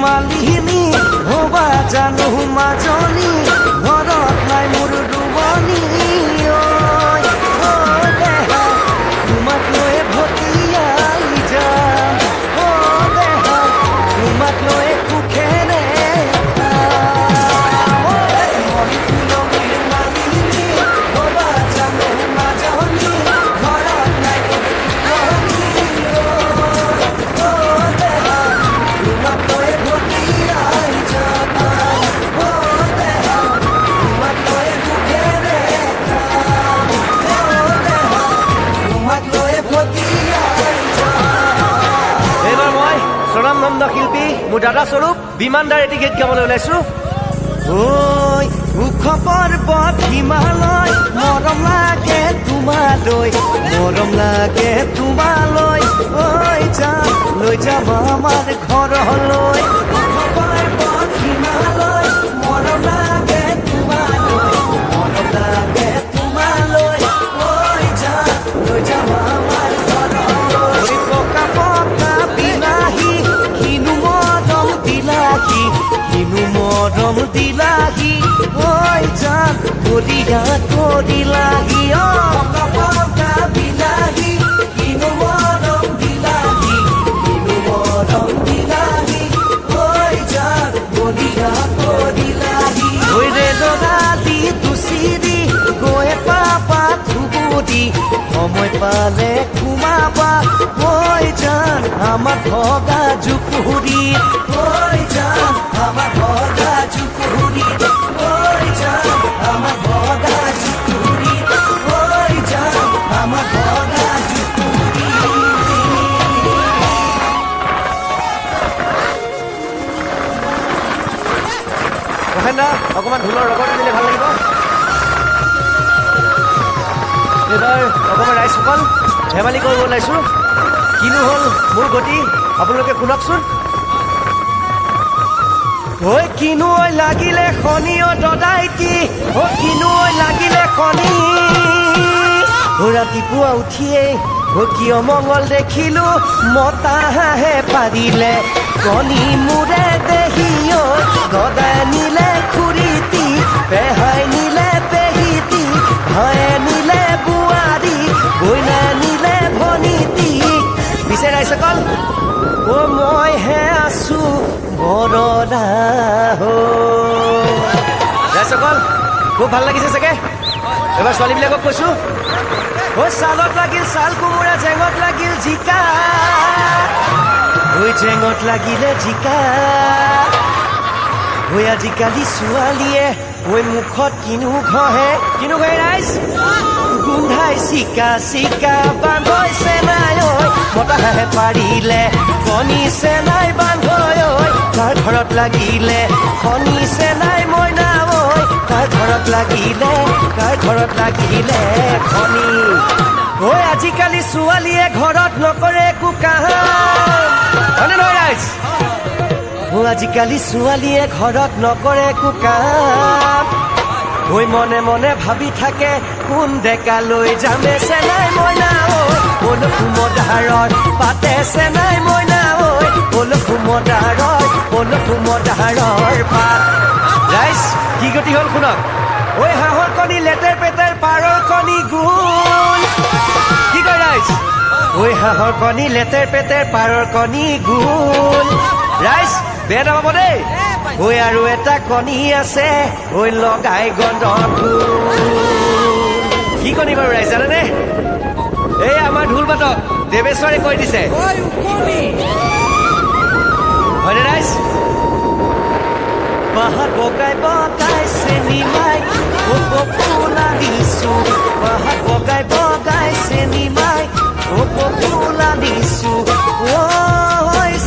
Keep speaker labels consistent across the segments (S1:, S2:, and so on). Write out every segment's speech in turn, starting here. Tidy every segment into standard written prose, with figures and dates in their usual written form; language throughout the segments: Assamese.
S1: মালিনী হবা জানো মাজনী ঘৰত নাই মোৰ ৰুবনী তোমাক লৈ ভটিয়াই যাম তোমাক লৈ সুখেৰে নন্দ শিল্পী মোৰ দাদা স্বৰূপ বিমানদাৰ এটি গীত গাবলৈ ওলাইছো ঐ ওখ পৰ্বত হিমালয় মৰম লাগে তোমালৈ ঐ যাম লৈ যাম আমাৰ ঘৰলৈ ওখ পৰ্বত হিমালয় মৰম লাগে তোমালৈ ঐ যাম লৈ যাম আমাৰ ঘৰলৈ পকা পকা বিলাহী কিনো মৰম দিলাহি ঐ যান কলিয়া কৰিলাহি পকা বিলাহী কিনো মৰম দিলাহি ঐ যান কলিয়া কৰিলাহি ঐ ৰেলগাড়ী দুচিৰি গৈ পাবা ধুবুৰী সময় পালে সোমাবা ঐ যান আমাৰ ভগা জুপুৰী ঐ যান আমাৰ ভগা জুপুৰী ঐ যান আমাৰ ভগা জুপুৰী ঐ যান আমাৰ ভগা জুপুৰী মহেন্দ্ৰ অকণমান ঢোলৰ ৰগৰ দিলে ভাল লাগিব এইবাৰ অকণমান ৰাইজসকল ধেমালি কৰিব ওলাইছোঁ কিনো হ'ল মোৰ গতি আপোনালোকে শুনকচোন ঐ কিনো লাগিলে শনিও দদাইটি কিনো লাগিলে শনি ৰাতিপুৱা উঠিয়েই কিয় মংগল দেখিলো মতা হাঁহে পাৰিলে কণী মূৰে দেহিও গদাই নিলে খুৰীটি পেহাই নিলে পেহিটি ভয়ে নিলে বোৱাৰী কইনা নিলে ভনীটি পিছে ৰাইজসকল মইহে আছো বৰদা ৰাইজসকল খুব ভাল লাগিছে চাগে এবাৰ ছোৱালীবিলাকক কৈছো ছালত লাগিল ছাল কোমোৰা জেঙত লাগিল জিকা জেঙত লাগিলে জিকা আজিকালি ছোৱালীয়ে মুখত কিনো ঘঁহে ৰাইজ গোন্ধাই চিকা বান্ধৈছে নাই ঐ মতাহে পাৰিলে কণীছে নাই বান্ধৈ ঐ তাৰ ঘৰত লাগিলে শনিছে নাই মইনা ঐ তাৰ ঘৰত লাগিলে শনি ঐ আজিকালি ছোৱালীয়ে ঘৰত নকৰে একো কাম হয়নে নহয় ৰাইজ আজিকালি ছোৱালীয়ে ঘৰত নকৰে একো কাম ঐ মনে মনে ভাবি থাকে কোন ডেকা লৈ যামে চেনাই মইনা ঐ কুমদাৰৰ পাতেছে নাই মইনা ঐ কুমদাৰৰ পাত ৰাইজ কি গতি হ'ল শুনক ঐ হাঁহৰ কণী লেতেৰ পেতেৰ পাৰৰ কণী গোল কি কয় ৰাইজ ঐ হাঁহৰ কণী লেতেৰ পেতেৰ পাৰৰ কণী গোল ৰাইজ বেয়া নাপাব দেই ঐ আৰু এটা কণী আছে ঐ লগাই গন্ধটো কি কণী বাৰু ৰাইজ জানেনে এই আমাৰ ঢোল বাটক দেৱেশ্বৰে কৈ দিছে হয়নে ৰাইজ পাহাৰ বগাই বগাই চেনি মাই ফুলা দিছো পাহাৰ বগাই বগাই চেনি মাই ফুলা দিছো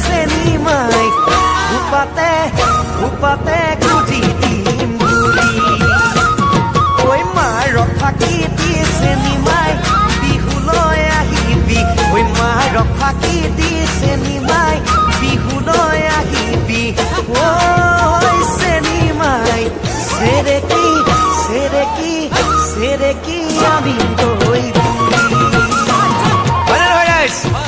S1: চেনি মাই উপাতে খুজি দিম বুলি ঐ মাৰ ফাঁকি দি চেনি মাই বিহুলৈ আহিবি ঐ মাৰ ফাঁকি দি চেনি মাই বিহুলৈ আহিবি চেনি মাই চেৰেকি আমি গৈ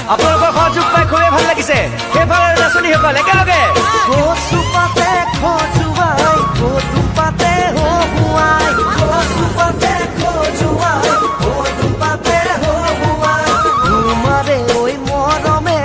S1: আপোনালোকৰ সহযোগ পাই খুবেই ভাল লাগিছে সেইফালৰ নাচনীসকল একেলগে কচু পাতে খজুৱাই কদু পাতে হহুৱাই কচু পাতে খজুৱাই কদু পাতে হহুৱাই তোমাৰে ঐ মৰমে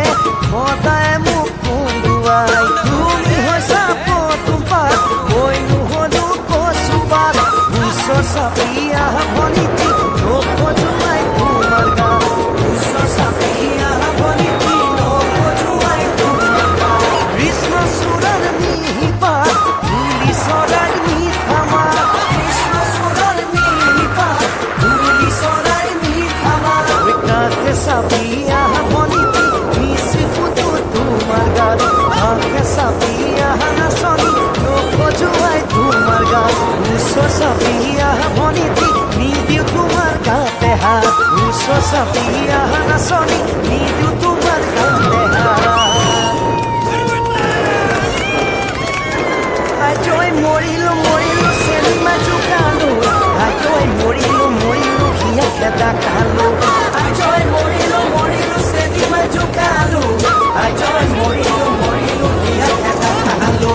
S1: সদায় মোক কন্দুৱাই তুমি হৈছা পদুম পাত ঐ নহলো কচু পাত ওচৰ চাপি আহ ভনীতি নখজুৱাই তোমাৰ গাত ওচৰ চাপি আহ ভনীতি নখজুৱাই তোমাৰ গাত কৃষ্ণ চূড়াৰ মিহিপাত ধূলি চৰাইৰ মিঠা মাত কৃষ্ণ চূড়াৰ মিহিপাত ধূলি চৰাইৰ মিঠা মাত কাকে চাপি আহ ভনীতি মিচিকুটো তোমাৰ গাত কাকে চাপি আহ নাচনী নখজুৱাই তোমাৰ গাত ওচৰ চাপি আহ ভনীতি নিদিও তোমাৰ গাতে হাত ওচৰ চাপি আহ নাচনী নিদিও তোমাৰ গাতে হাত আজৈ মৰিলো মৰিলো চেলিমা জোকালো আজৈ মৰিলো মৰিলো হিয়া খেদা কালো আজৈ মৰিলো মৰিলো চেলিমা জোকালো আজৈ মৰিলো মৰিলো হিয়া খেদা কালো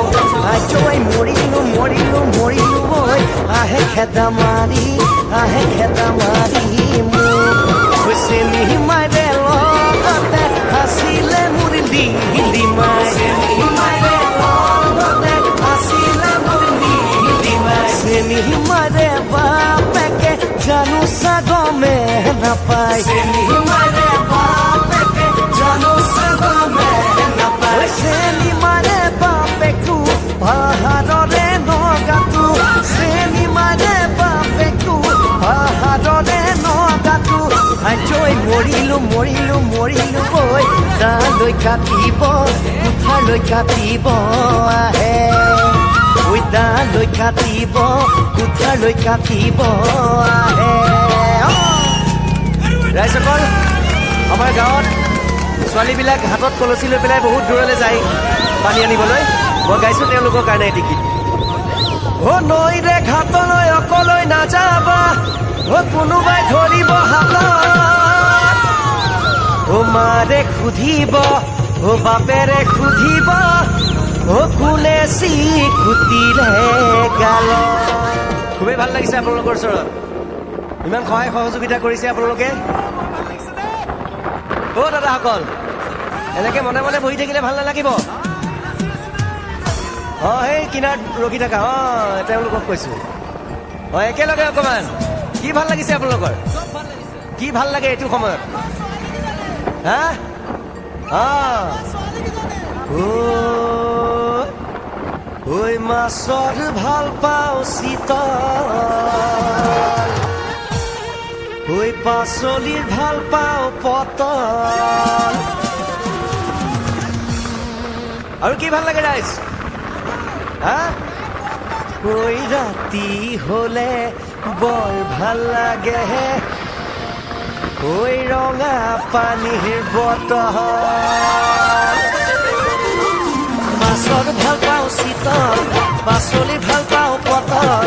S1: আজৈ মৰিলো মৰিলো মৰিলো ঐ আহে খেদা মাৰি মোক চেলিমাৰে লগতে আছিলে মোৰ দিলিমাই চেলিমাৰে লগতে আছিলে মোৰ দিলিমাই চেলিমাৰে বাপেকে জানো চাগমে নাপায় চেলিমাৰে বাপেকে জানো চাগমে নাপায় চেলিমাৰে বাপেকো পাহাৰৰে নগাটো চেলিমাৰে বাপেকো পাহাৰৰে নগাটো আজৈ মৰিলো মৰিলো মৰিলো ঐ তালৈ কাটিব কোঠালৈ কাটিব আহে ঐ তালৈ কাটিব কোঠালৈ কাটিব আহে ৰাইজসকল আমাৰ গাঁৱত ছোৱালীবিলাক হাতত কলচী লৈ পেলাই বহুত দূৰলৈ যায় পানী আনিবলৈ মই গাইছোঁ তেওঁলোকৰ কাৰণে এটি গীত নৈৰে ঘাটলৈ অকলৈ নাযাবা কোনোবাই ধৰিব হাতত মাৰে সুধিব বাপেৰে সুধিব কোনে চিকুটিলে গাল খুবেই ভাল লাগিছে আপোনালোকৰ ওচৰত ইমান সহায় সহযোগিতা কৰিছে আপোনালোকে দাদাসকল এনেকে মনে মনে বহি থাকিলে ভাল নালাগিব সেই কিনাৰত ৰখি থাকা তেওঁলোকক কৈছো একেলগে অকমান কি ভাল লাগিছে আপোনালোকৰ কি ভাল লাগে এইটো সময়ত হা ঐ মাছৰ ভাল পাওঁ চিতল ঐ পাচলিৰ ভাল পাওঁ পটল আৰু কি ভাল লাগে ৰাইজ ঐ ৰাতি হলে বৰ ভাল লাগে ঐ ৰঙা পানীৰ বটল মাছৰ ভাল পাওঁ চিতল পাচলি ভাল পাওঁ পটল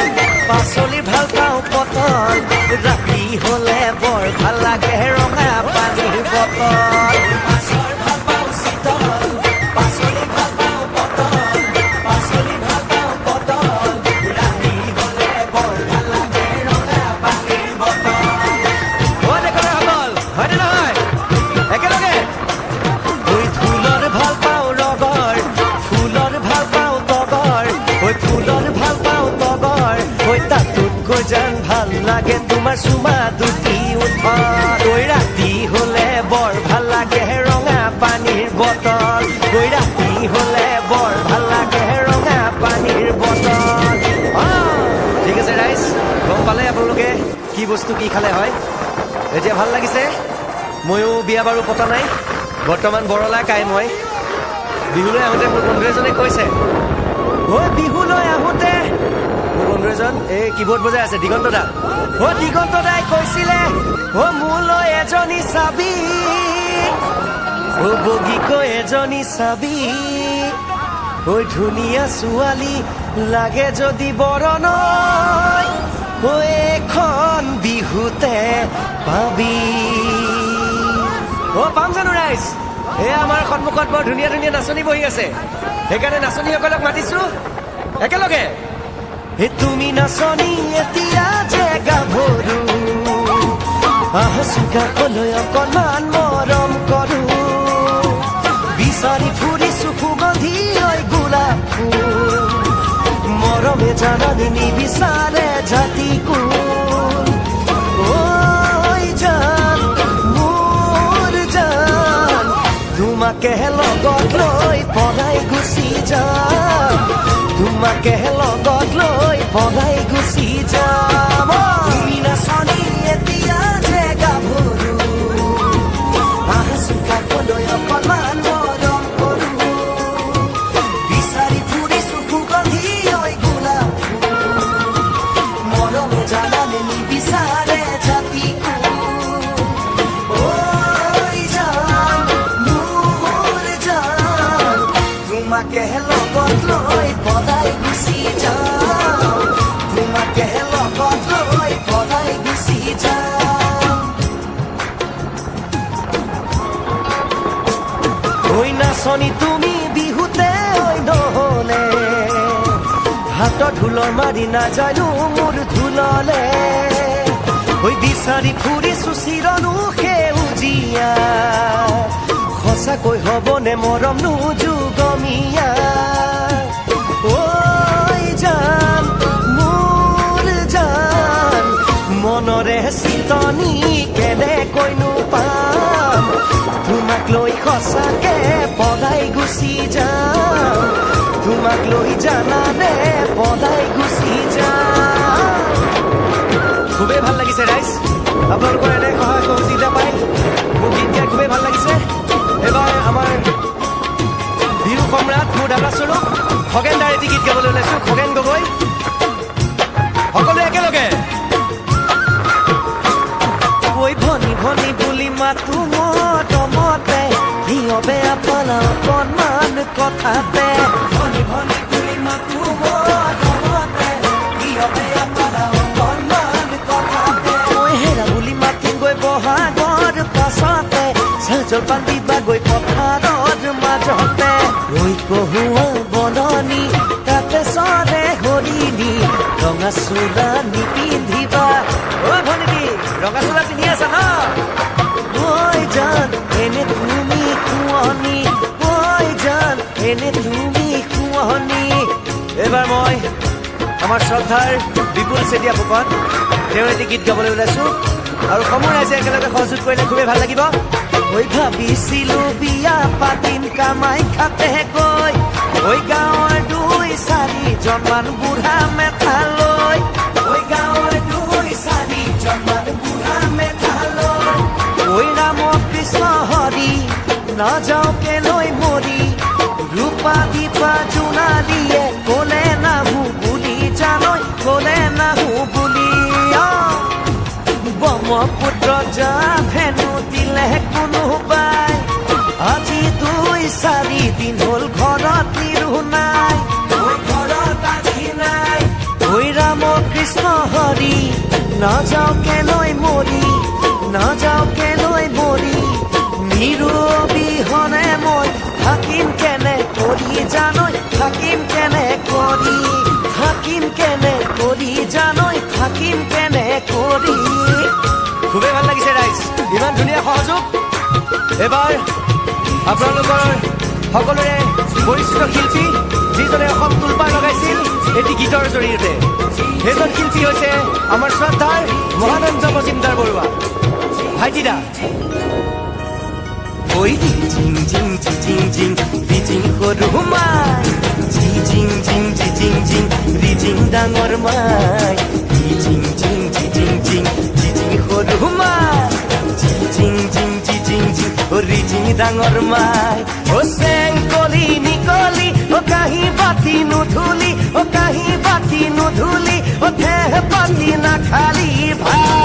S1: পাচলি ভাল পাওঁ পটল ৰাতি হলে বৰ ভাল লাগে ৰঙা পানীৰ বটল মাছৰ ভাল পাওঁ চিতল পাচলি ভাল পাওঁ পটল পাচলি ভাল পাওঁ পটল ৰাতি হলে বৰ ভাল লাগে ৰঙা পানীৰ বটল হয়নে নহয় একেলগে ঐ ফুলৰ ভাল পাওঁ ৰগৰ ফুলৰ ভাল পাওঁ তগৰ ঐ ফুলৰ ভাল পাওঁ তগৰ ঐ তাতোতকৈ যেন ভাল লাগে তোমাৰ চুমা দুটি উঠত ঐ ৰাতি হলে বৰ ভাল লাগে ৰঙা পানীৰ বটল ঐ ৰাতি হলে বৰ ভাল লাগে ৰঙা পানীৰ বটল ঠিক আছে ৰাইজ গম পালে আপোনালোকে কি বস্তু কি খালে হয় এতিয়া ভাল লাগিছে ময়ো বিয়া বাৰু পতা নাই বৰ্তমান বৰলা কাই মই বিহুলৈ আহোঁতে মোৰ বন্ধু এজনে কৈছে বিহুলৈ আহোঁতে মোৰ বন্ধু এজন এই কীবৰ্ড বজাই আছে দিগন্ত দা দিগন্ত দাই কৈছিলে মোলৈ এজনী চাবি বগীকৈ এজনী চাবি ধুনীয়া ছোৱালী লাগে যদি বৰণৈ এখন বিহুতে পাবি পাম জানো ৰাইজ এয়া আমাৰ সন্মুখত বৰ ধুনীয়া ধুনীয়া নাচনী বহি আছে সেইকাৰণে নাচনীসকলক মাতিছো একেলগে তুমি নাচনী এতিয়া যে গাভৰু আহচুকালৈ অকণমান মৰম কৰো বিচাৰি ফুৰিছো সুগন্ধি ঐ গোলাপ ফুল মৰমে জানানি নিবিচাৰে জাতি কুল ঐ জান মোৰ জান তোমাকে লগত লৈ পলাই গুচি যাম তোমাকে লগত লৈ পলাই গুচি যাম তুমি নাচনী এতিয়া যে গাভৰু আহচুকালৈ অকণমান মৰম কৰো বিচাৰি ফুৰিছো সুগন্ধি ঐ গোলাপ ফুল মৰমে জানানে নিবিচাৰে জাতি কুল ঐ জান মোৰ জান তোমাকে লগত লৈ পলাই গুচি যাম তোমাকে লগত লৈ পলাই গুচি যাম ঐ নাচনী তুমি বিহুতে ঐ নহলে হাতত ঢোলৰ মাৰি নাজানো মোৰ ঢোললে ঐ বিচাৰি ফুৰিছো চিৰনো সেউজীয়া সঁচাকৈ হ'বনে মৰম নোযোগমীয়া ঐ জান মোৰ জান মনৰে চিতনি কেনেকৈনো পাম তোমাক লৈ সঁচাকে পলাই গুচি যাম তোমাক লৈ জানানে পলাই গুচি যাম খুবেই ভাল লাগিছে ৰাইজ আপোনালোকৰ এনে সহায় সহযোগিতা পাই মোক গীত গাই খুবেই ভাল লাগিছে এবাৰ আমাৰ বিহু সম্ৰাট মোৰ দাদা স্বৰূপ খগেন দাৰ এটি গীত গাবলৈ ওলাইছো খগেন গগৈ সকলোৱে একেলগে ঐ ভনী ভনী বুলি মাতো মতে সিহঁতে আপনা অকণমান কথাতে ভনী ভনী বুলি মাতো মতে সিহঁতে আপনা অকণমান কথাতে ঐ হেৰা বুলি মাতিম গৈ বহাগৰ পাছতে জলপান দিবা গৈ পথাৰৰ মাজতে ঐ কহুৱা বননি তাতে চৰে হৰিণী ৰঙা চোলা নিপিন্ধিবা ঐ ভনী ৰঙা চোলা পিন্ধি আছা ন ঐ জান এনে তুমি শুৱনি ঐ জান এনে তুমি শুৱনি এইবাৰ মই আমাৰ শ্ৰদ্ধাৰ বিপুল চেতিয়া ফুকন তেওঁৰ এটি গীত গাবলৈ ওলাইছো আৰু সমূহ ৰাইজে একেলগে সহযোগ কৰিলে খুবেই ভাল লাগিব ঐ ভাবিছিলো বিয়া পাতিম কামাখ্যাতে গৈ ঐ গাঁৱৰ 2-4জনমান বুঢ়া মেথালৈ ঐ গাঁৱৰ 2-4জনমান বুঢ়া মেথালৈ ঐ ৰাম কৃষ্ণ হৰি নাযাওঁ কেলৈ মৰি ৰূপা দীপা জোনালীয়ে ক'লে নাহো বুলি জানৈ ক'লে নাহো বুলি ব্ৰহ্মপুত্ৰ যা ভেনু দিলে কোনোবাই আজি 2-4 দিন হ'ল ঘৰত নিৰু নাই ঘৰত আজি নাই ঐ ৰাম কৃষ্ণ হৰি নাযাওঁ কেলৈ মৰি নাযাওঁ কেলৈ মৰি নিৰু অবিহনে মই থাকিম কেনে কৰি জানৈ থাকিম কেনে কৰি থাকিম কেনে কৰি জানৈ থাকিম কেনে কৰি খুবেই ভাল লাগিছে ৰাইজ ইমান ধুনীয়া সহযোগ এবাৰ আপোনালোকৰ সকলোৰে পৰিচিত শিল্পী যিজনে অসম তোলপাৰ লগাইছিল এটি গীতৰ জৰিয়তে সেইজন শিল্পী হৈছে আমাৰ শ্ৰদ্ধাৰ মহানন্দ মজিমদাৰ বৰুৱা ভাইটিদা ঐ জিং জিং জিং জিং জিং সৰু মাই জিং জিং জিং জিং জিং ডাঙৰ মাই জিং জিং জিং জিং জিং সৰু মাই জিং জিং জিং জিং জিং ডাঙৰ মাই ও চেংকলি নিকলি ও কাহি বাতি নুধুলি ও কাহি বাতি নুধুলি ও ঠেহ পাতি নাখালি ভাই